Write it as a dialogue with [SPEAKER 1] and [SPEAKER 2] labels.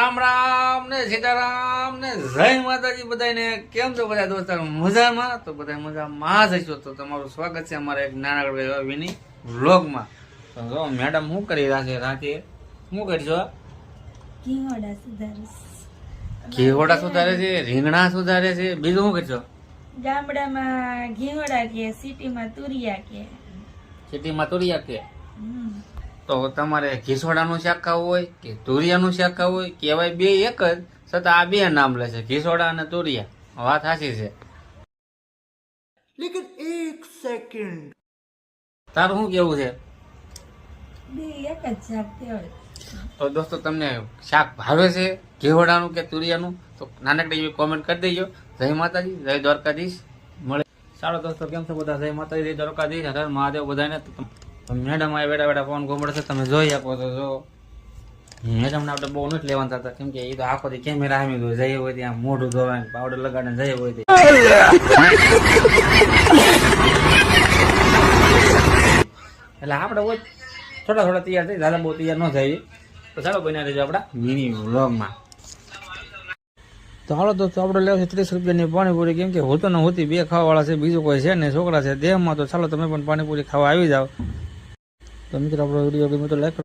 [SPEAKER 1] રામ રામ ને સીતારામ ને જય માતાજી બધાને કેમ છો બધા દોસ્તારો મજામાં તો બધા મજામાં જ હશો તો તમારું સ્વાગત છે અમારા એક નાનકડા વિની વ્લોગમાં તો જો મેડમ શું કરી રહ્યા છે રાતે શું કરશો ઘીહોડા સુધારે છે રીંગણા સુધારે છે બીજું શું કરશો
[SPEAKER 2] ગામડામાં ઘીવડા કે સિટીમાં તુરિયા કે
[SPEAKER 1] સિટીમાં તુરિયા કે તો તમારે ઘીસોડાનું શાક ખાવું હોય કે તુરિયાનું શાક ખાવું હોય કહેવાય બે એક જ છતાં આ બે નામ લે છે ઘીસોડા અને તુરિયા વાત સાચી છે
[SPEAKER 3] लेकिन एक सेकंड
[SPEAKER 1] તારું શું કેવું છે
[SPEAKER 2] બે એક જ શાક કહેવાય.
[SPEAKER 1] તો દોસ્તો તમને શાક ભાવે છે ઘીવડાનું કે તુરિયાનું તો નાનકડી એવી કોમેન્ટ કરી દેજો. જય માતાજી જય દ્વારકાધીશ મળે. ચાલો દોસ્તો કેમ છો બધા? જય માતાજી જય દ્વારકાધીશ હર હર મહાદેવ બધાને. તો મેડમ આ બેઠા બેઠા ફોન ઘૂમડે છે તમે જોઈ શકો તો જો મેડમને આપણે બહુ નથી લેવાના થતા કેમ કે એ તો આખો દી કેમેરા આમી દો જઈએ હોય ત્યાં મોઢું ધોવાય પાવડર લગાડીને જઈએ હોય એટલે આપણે હોય થોડા થોડા તૈયાર થઈ દાદા બહુ તૈયાર ન થાય તો ચાલો બન્યા રહેજો આપણા મિની વ્લોગમાં. તો હાલો દોસ્તો આપણે લેવું છે 30 રૂપિયાની પાણીપુરી કેમ કે હોતો ને હોતી બે ખાવાવાળા છે બીજું કોઈ છે ને છોકરા છે દેહમાં તો ચાલો તમે પણ પાણીપુરી ખાવા આવી જાઓ. તો મિત્રો આપણો વિડીયો ગમે તો લાઈક